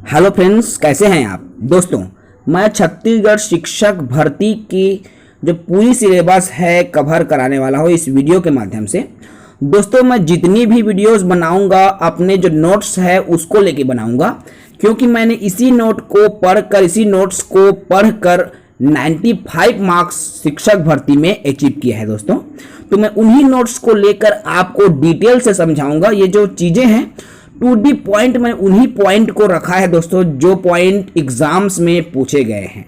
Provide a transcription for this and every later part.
Hello friends, कैसे हैं आप दोस्तों। मैं छत्तीसगढ़ शिक्षक भर्ती की जो पूरी सिलेबस है कवर कराने वाला हूँ इस वीडियो के माध्यम से। दोस्तों, मैं जितनी भी वीडियोस बनाऊंगा अपने जो नोट्स है उसको लेके बनाऊंगा, क्योंकि मैंने इसी नोट्स को पढ़कर 95 मार्क्स शिक्षक भर्ती में अचीव किया है दोस्तों। तो मैं उन्हीं नोट्स को लेकर आपको डिटेल से समझाऊंगा। ये जो चीज़ें हैं टू दी पॉइंट, मैं उन्हीं पॉइंट को रखा है दोस्तों जो पॉइंट एग्जाम्स में पूछे गए हैं।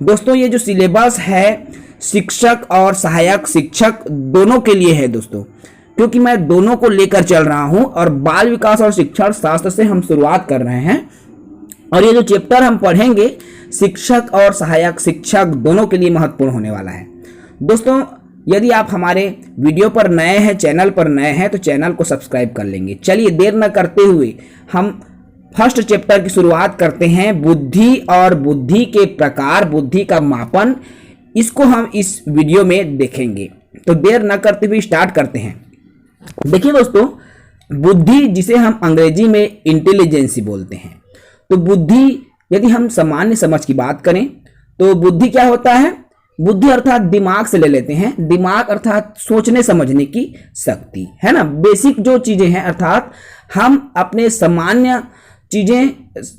दोस्तों, ये जो सिलेबस है शिक्षक और सहायक शिक्षक दोनों के लिए है दोस्तों, क्योंकि मैं दोनों को लेकर चल रहा हूं और बाल विकास और शिक्षण शास्त्र से हम शुरुआत कर रहे हैं। और ये जो चैप्टर हम पढ़ेंगे शिक्षक और सहायक शिक्षक दोनों के लिए महत्वपूर्ण होने वाला है दोस्तों। यदि आप हमारे वीडियो पर नए हैं, चैनल पर नए हैं, तो चैनल को सब्सक्राइब कर लेंगे। चलिए देर न करते हुए हम फर्स्ट चैप्टर की शुरुआत करते हैं। बुद्धि और बुद्धि के प्रकार, बुद्धि का मापन, इसको हम इस वीडियो में देखेंगे। तो देर न करते हुए स्टार्ट करते हैं। देखिए दोस्तों, बुद्धि जिसे हम अंग्रेजी में इंटेलिजेंसी बोलते हैं, तो बुद्धि यदि हम सामान्य समझ की बात करें तो बुद्धि क्या होता है। बुद्धि अर्थात दिमाग से ले लेते हैं, दिमाग अर्थात सोचने समझने की शक्ति, है ना। बेसिक जो चीजें हैं, अर्थात हम अपने सामान्य चीजें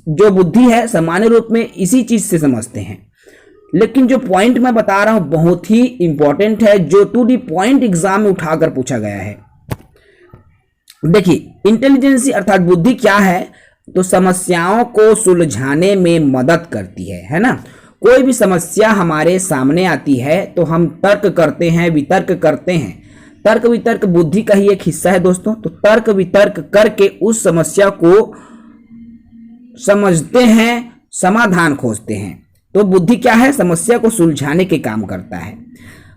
जो बुद्धि है सामान्य रूप में इसी चीज से समझते हैं। लेकिन जो पॉइंट मैं बता रहा हूं बहुत ही इंपॉर्टेंट है, जो टू दी पॉइंट एग्जाम में उठाकर पूछा गया है। देखिए, इंटेलिजेंसी अर्थात बुद्धि क्या है, तो समस्याओं को सुलझाने में मदद करती है ना। कोई भी समस्या हमारे सामने आती है तो हम तर्क करते हैं, वितर्क करते हैं। तर्क वितर्क बुद्धि का ही एक हिस्सा है दोस्तों। तो तर्क वितर्क करके उस समस्या को समझते हैं, समाधान खोजते हैं। तो बुद्धि क्या है, समस्या को सुलझाने के काम करता है।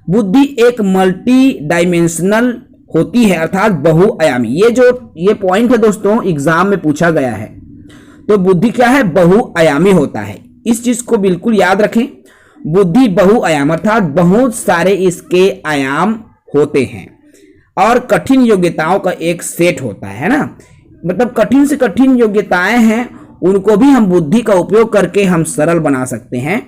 बुद्धि एक मल्टी डायमेंशनल होती है, अर्थात बहुआयामी। ये पॉइंट है दोस्तों, एग्जाम में पूछा गया है। तो बुद्धि क्या है, बहुआयामी होता है। इस चीज को बिल्कुल याद रखें। बुद्धि बहुआयाम अर्थात बहुत सारे इसके आयाम होते हैं और कठिन योग्यताओं का एक सेट होता है ना। मतलब कठिन से कठिन योग्यताएं हैं, उनको भी हम बुद्धि का उपयोग करके हम सरल बना सकते हैं।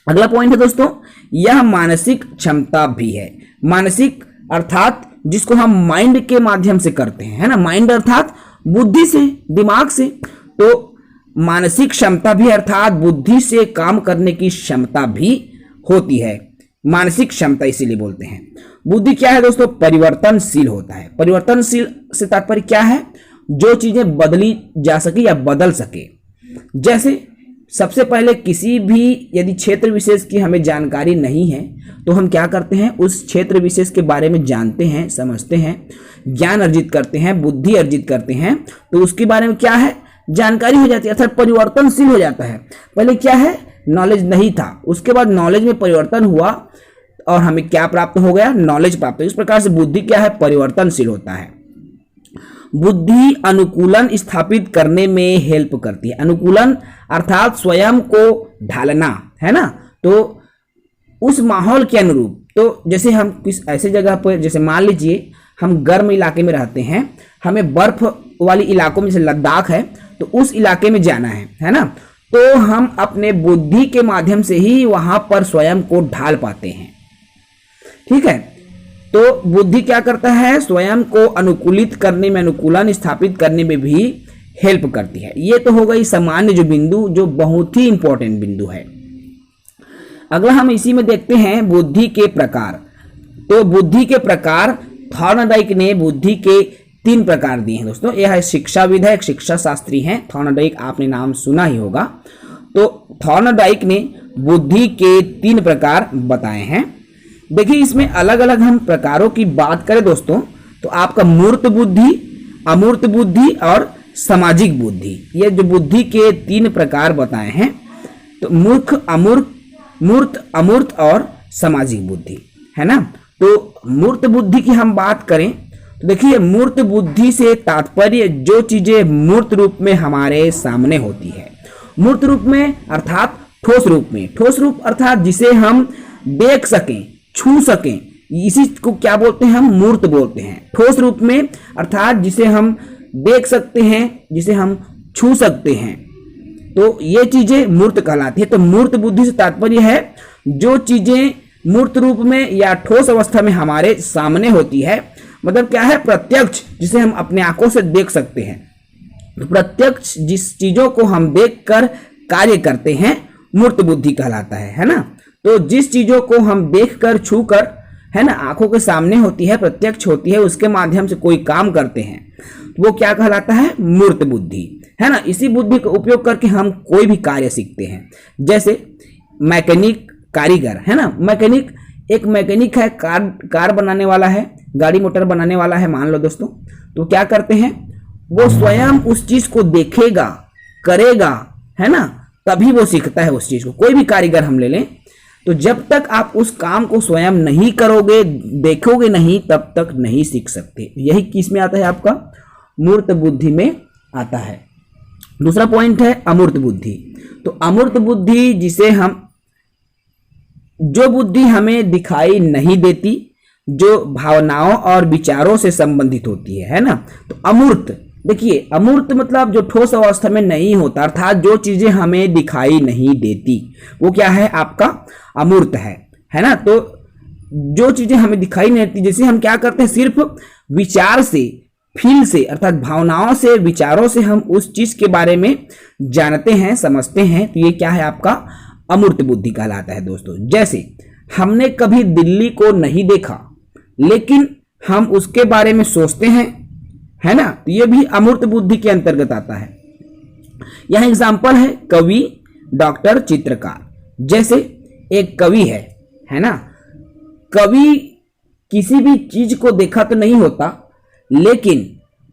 अगला पॉइंट है दोस्तों, यह मानसिक क्षमता भी है। मानसिक अर्थात जिसको हम माइंड के माध्यम से करते हैं, है ना। माइंड अर्थात बुद्धि से, दिमाग से। तो मानसिक क्षमता भी अर्थात बुद्धि से काम करने की क्षमता भी होती है। मानसिक क्षमता इसीलिए बोलते हैं। बुद्धि क्या है दोस्तों, परिवर्तनशील होता है। परिवर्तनशील से तात्पर्य क्या है, जो चीजें बदली जा सके या बदल सके। जैसे सबसे पहले किसी भी यदि क्षेत्र विशेष की हमें जानकारी नहीं है तो हम क्या करते हैं, उस क्षेत्र विशेष के बारे में जानते हैं, समझते हैं, ज्ञान अर्जित करते हैं, बुद्धि अर्जित करते हैं। तो उसके बारे में क्या है, जानकारी हो जाती है, अर्थात परिवर्तनशील हो जाता है। पहले क्या है, नॉलेज नहीं था, उसके बाद नॉलेज में परिवर्तन हुआ और हमें क्या प्राप्त हो गया, नॉलेज प्राप्त हो। इस प्रकार से बुद्धि क्या है, परिवर्तनशील होता है। बुद्धि अनुकूलन स्थापित करने में हेल्प करती है। अनुकूलन अर्थात स्वयं को ढालना, है ना। तो उस माहौल के अनुरूप, तो जैसे हम किस ऐसे जगह पर, जैसे मान लीजिए हम गर्म इलाके में रहते हैं, हमें बर्फ वाली इलाकों में, जैसे लद्दाख है, तो उस इलाके में जाना है ना। तो हम अपने बुद्धि के माध्यम से ही वहां पर स्वयं को ढाल पाते हैं, ठीक है। तो बुद्धि क्या करता है, स्वयं को अनुकूलित करने में, अनुकूलन स्थापित करने में भी हेल्प करती है। ये तो हो गई सामान्य जो बिंदु, जो बहुत ही इंपॉर्टेंट बिंदु है। अगला हम इसी में देखते हैं बुद्धि के प्रकार। तो बुद्धि के प्रकार थॉर्नडाइक ने बुद्धि के 3 प्रकार दिए हैं दोस्तों। यह शिक्षाविद है, एक शिक्षा शास्त्री हैं, थॉर्नडाइक, आपने नाम सुना ही होगा। तो थॉर्नडाइक ने बुद्धि के 3 प्रकार बताए हैं। देखिए, इसमें अलग अलग हम प्रकारों की बात करें दोस्तों, तो आपका मूर्त बुद्धि, अमूर्त बुद्धि और सामाजिक बुद्धि, ये जो बुद्धि के 3 प्रकार बताए हैं। तो मूर्त, अमूर्त और सामाजिक बुद्धि, है ना। तो मूर्त बुद्धि की हम बात करें तो देखिए, मूर्त बुद्धि से तात्पर्य जो चीजें मूर्त रूप में हमारे सामने होती है। मूर्त रूप में अर्थात ठोस रूप में। ठोस रूप अर्थात जिसे हम देख सकें, छू सकें, इसी को क्या बोलते हैं, हम मूर्त बोलते हैं। ठोस रूप में अर्थात जिसे हम देख सकते हैं, जिसे हम छू सकते हैं, तो ये चीजें मूर्त कहलाती है। तो मूर्त बुद्धि से तात्पर्य है जो चीजें मूर्त रूप में या ठोस अवस्था में हमारे सामने होती है, मतलब क्या है, प्रत्यक्ष, जिसे हम अपने आंखों से देख सकते हैं। तो प्रत्यक्ष जिस चीजों को हम देखकर कार्य करते हैं मूर्त बुद्धि कहलाता है ना। तो जिस चीजों को हम देखकर छूकर, है ना, आंखों के सामने होती है, प्रत्यक्ष होती है, उसके माध्यम से कोई काम करते हैं, वो क्या कहलाता है, मूर्त बुद्धि, है ना। इसी बुद्धि का उपयोग करके हम कोई भी कार्य सीखते हैं। जैसे मैकेनिक, कारीगर, है ना। एक मैकेनिक है, कार बनाने वाला है, गाड़ी मोटर बनाने वाला है, मान लो दोस्तों। तो क्या करते हैं, वो स्वयं उस चीज को देखेगा, करेगा, है ना, तभी वो सीखता है उस चीज को। कोई भी कारीगर हम ले लें, तो जब तक आप उस काम को स्वयं नहीं करोगे, देखोगे नहीं, तब तक नहीं सीख सकते। यही किस में आता है, आपका मूर्त बुद्धि में आता है। दूसरा पॉइंट है अमूर्त बुद्धि। तो अमूर्त बुद्धि जिसे हम, जो बुद्धि हमें दिखाई नहीं देती, जो भावनाओं और विचारों से संबंधित होती है ना। तो अमूर्त, देखिए अमूर्त मतलब जो ठोस अवस्था में नहीं होता, अर्थात जो चीजें हमें दिखाई नहीं देती, वो क्या है, आपका अमूर्त है ना। तो जो चीजें हमें दिखाई नहीं देती, जैसे हम क्या करते हैं, सिर्फ विचार से, फील से, अर्थात भावनाओं से, विचारों से हम उस चीज के बारे में जानते हैं, समझते हैं, तो ये क्या है, आपका अमूर्त बुद्धि कहलाता है दोस्तों। जैसे हमने कभी दिल्ली को नहीं देखा, लेकिन हम उसके बारे में सोचते हैं, है ना, तो ये भी अमूर्त बुद्धि के अंतर्गत आता है। यह एग्जाम्पल है कवि, डॉक्टर, चित्रकार। जैसे एक कवि है ना, कवि किसी भी चीज को देखा तो नहीं होता, लेकिन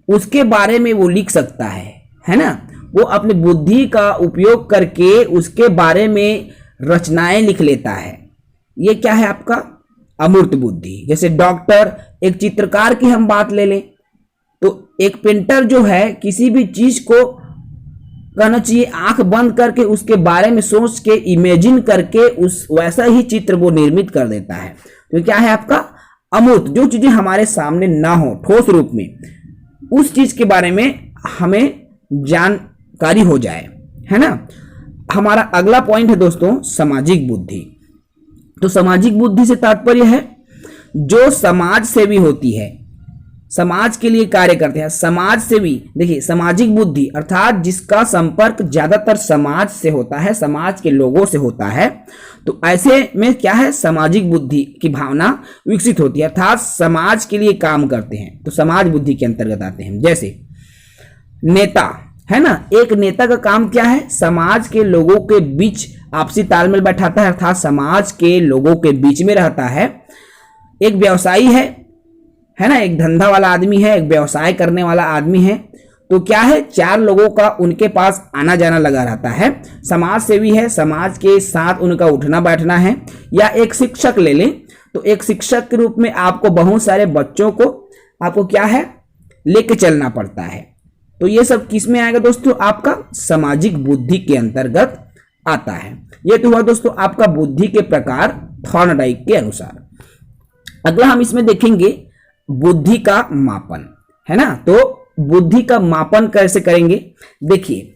उसके बारे में वो लिख सकता है ना। वो अपनी बुद्धि का उपयोग करके उसके बारे में रचनाएं लिख लेता है। ये क्या है, आपका अमूर्त बुद्धि। जैसे डॉक्टर, एक चित्रकार की हम बात ले लें, तो एक पेंटर जो है किसी भी चीज को, कहना चाहिए, आंख बंद करके उसके बारे में सोच के, इमेजिन करके उस वैसा ही चित्र वो निर्मित कर देता है। तो क्या है, आपका अमूर्त। जो चीजें हमारे सामने ना हो ठोस रूप में, उस चीज के बारे में हमें जानकारी हो जाए, है ना। हमारा अगला पॉइंट है दोस्तों सामाजिक बुद्धि। तो सामाजिक बुद्धि से तात्पर्य है जो समाज सेवी होती है, समाज के लिए कार्य करते हैं, समाज सेवी। देखिए सामाजिक बुद्धि अर्थात जिसका संपर्क ज्यादातर समाज से होता है, समाज के लोगों से होता है, तो ऐसे में क्या है, सामाजिक बुद्धि की भावना विकसित होती है, अर्थात समाज के लिए काम करते हैं, तो समाज बुद्धि के अंतर्गत आते हैं। जैसे नेता, है ना, एक नेता का काम क्या है, समाज के लोगों के बीच आपसी तालमेल बैठाता है, अर्थात समाज के लोगों के बीच में रहता है। एक व्यवसायी है ना, एक धंधा वाला आदमी है, एक व्यवसाय करने वाला आदमी है, तो क्या है, चार लोगों का उनके पास आना जाना लगा रहता है। समाज सेवी है, समाज के साथ उनका उठना बैठना है। या एक शिक्षक ले लें, तो एक शिक्षक के रूप में आपको बहुत सारे बच्चों को आपको क्या है, लेके चलना पड़ता है। तो ये सब किस में आएगा दोस्तों, आपका सामाजिक बुद्धि के अंतर्गत आता है। ये तो हुआ दोस्तों आपका बुद्धि के प्रकार थॉर्नडाइक के अनुसार। अगला हम इसमें देखेंगे बुद्धि का मापन, है ना। तो बुद्धि का मापन कैसे करेंगे, देखिए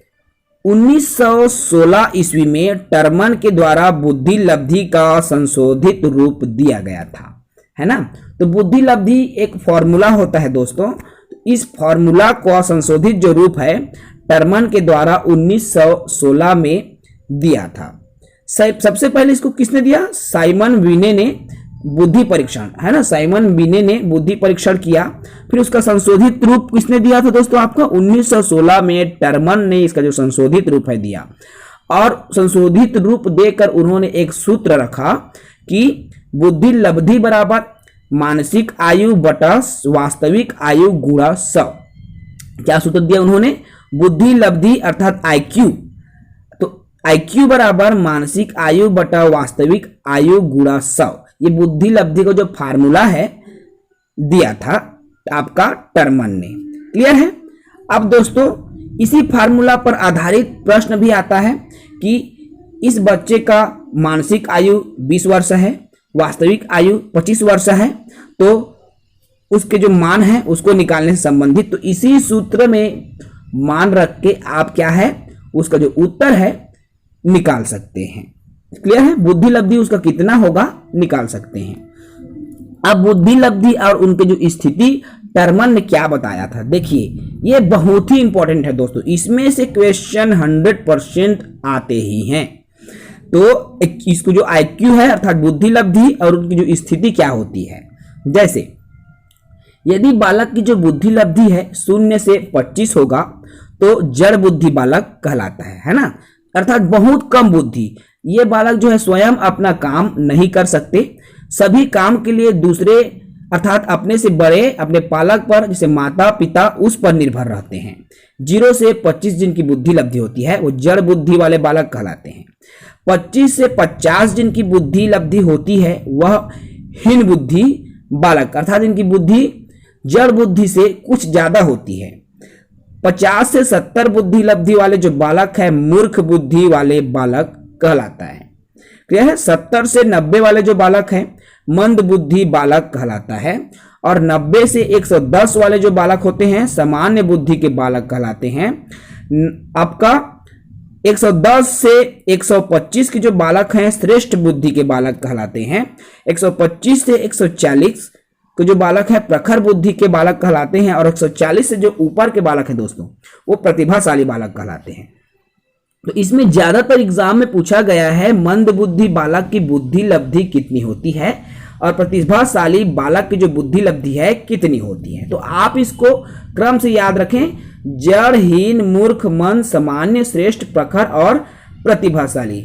1916 ईस्वी में टर्मन के द्वारा बुद्धि लब्धि का संशोधित रूप दिया गया था, है ना। तो बुद्धि लब्धि एक फॉर्मूला होता है दोस्तों, इस फॉर्मूला का संशोधित जो रूप है टर्मन के द्वारा 1916 में दिया था। सबसे पहले इसको किसने दिया, साइमन विने ने बुद्धि परीक्षण, है ना, साइमन विने ने बुद्धि परीक्षण किया। फिर उसका संशोधित रूप किसने दिया था दोस्तों, आपका 1916 में टर्मन ने इसका जो संशोधित रूप है दिया। और संशोधित रूप देकर उन्होंने एक सूत्र रखा कि बुद्धि लब्धि बराबर मानसिक आयु बटा वास्तविक आयु गुणा 100। क्या सूत्र दिया उन्होंने, बुद्धि लब्धि अर्थात IQ, तो IQ बराबर मानसिक आयु बटा वास्तविक आयु गुणा 100। ये बुद्धि लब्धि का जो फार्मूला है दिया था आपका टर्मन ने। क्लियर है। अब दोस्तों इसी फार्मूला पर आधारित प्रश्न भी आता है कि इस बच्चे का मानसिक आयु 20 वर्ष है, वास्तविक आयु 25 वर्ष है, तो उसके जो मान है उसको निकालने से संबंधित, तो इसी सूत्र में मान रख के आप क्या है उसका जो उत्तर है निकाल सकते हैं। क्लियर है? बुद्धि लब्धि उसका कितना होगा निकाल सकते हैं। अब बुद्धि लब्धि और उनके जो स्थिति टर्मन ने क्या बताया था, देखिए ये बहुत ही इंपॉर्टेंट है दोस्तों, इसमें से क्वेश्चन 100% आते ही हैं। तो इसको जो IQ है अर्थात बुद्धि लब्धि और उनकी जो स्थिति क्या होती है, जैसे यदि बालक की जो बुद्धि लब्धि है 0 से 25 होगा तो जड़ बुद्धि बालक कहलाता है ना, अर्थात बहुत कम बुद्धि। ये बालक जो है स्वयं अपना काम नहीं कर सकते, सभी काम के लिए दूसरे अर्थात अपने से बड़े अपने पालक पर जैसे माता पिता उस पर निर्भर रहते हैं। 0 से 25 जिनकी बुद्धि लब्धि होती है वो जड़ बुद्धि वाले बालक कहलाते हैं। 25 से 50 जिनकी बुद्धि लब्धि होती है वह हीन बुद्धि बालक अर्थात इनकी बुद्धि जड़ बुद्धि से कुछ ज्यादा होती है। 50 से 70 बुद्धि लब्धि वाले जो बालक है मूर्ख बुद्धि वाले बालक कहलाता है। क्लियर है? 70 से 90 वाले जो बालक हैं मंद बुद्धि बालक कहलाता है और 90 से 110 वाले जो बालक होते हैं सामान्य बुद्धि के बालक कहलाते हैं। आपका 110 से 125 के जो बालक हैं श्रेष्ठ बुद्धि के बालक कहलाते हैं। 125 से 140 के जो बालक है प्रखर बुद्धि के बालक कहलाते हैं और 140 से जो ऊपर के बालक हैं दोस्तों वो प्रतिभाशाली बालक कहलाते हैं। तो इसमें ज्यादातर एग्जाम में पूछा गया है मंद बुद्धि बालक की बुद्धि लब्धि कितनी होती है और प्रतिभाशाली बालक की जो बुद्धि लब्धि है कितनी होती है। तो आप इसको क्रम से याद रखें, जड़ हीन मूर्ख मंद सामान्य श्रेष्ठ प्रखर और प्रतिभाशाली।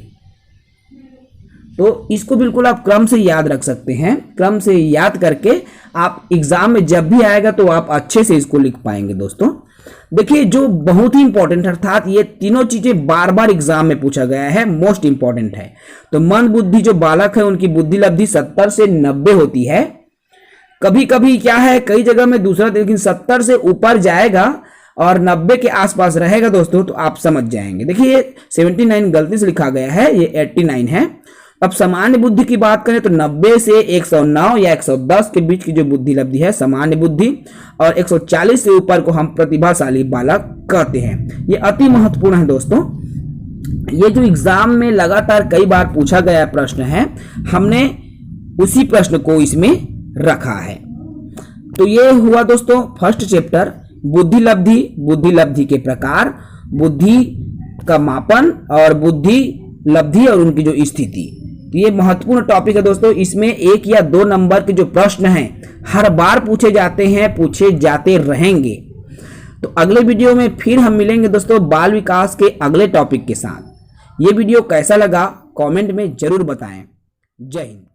तो इसको बिल्कुल आप क्रम से याद रख सकते हैं। क्रम से याद करके आप एग्जाम में जब भी आएगा तो आप अच्छे से इसको लिख पाएंगे दोस्तों। देखिए जो बहुत ही इंपॉर्टेंट अर्थात ये तीनों चीजें बार बार एग्जाम में पूछा गया है, मोस्ट इंपॉर्टेंट है। तो मंद बुद्धि जो बालक है उनकी बुद्धि लब्धि 70 से 90 होती है। कभी कभी क्या है कई जगह में दूसरा, लेकिन 70 से ऊपर जाएगा और 90 के आसपास रहेगा दोस्तों तो आप समझ जाएंगे। देखिए ये 79 गलती से लिखा गया है, ये 89 है। अब सामान्य बुद्धि की बात करें तो 90 से 109 या 110 के बीच की जो बुद्धि लब्धि है सामान्य बुद्धि और 140 से ऊपर को हम प्रतिभाशाली बालक कहते हैं। ये अति महत्वपूर्ण है दोस्तों। ये जो एग्जाम में लगातार कई बार पूछा गया प्रश्न है, हमने उसी प्रश्न को इसमें रखा है। तो ये हुआ दोस्तों फर्स्ट चैप्टर बुद्धि लब्धि के प्रकार, बुद्धि का मापन और बुद्धि लब्धि और उनकी जो स्थिति। तो ये महत्वपूर्ण टॉपिक है दोस्तों। इसमें 1 या 2 नंबर के जो प्रश्न हैं हर बार पूछे जाते हैं, पूछे जाते रहेंगे। तो अगले वीडियो में फिर हम मिलेंगे दोस्तों बाल विकास के अगले टॉपिक के साथ। ये वीडियो कैसा लगा कमेंट में जरूर बताएं। जय हिंद।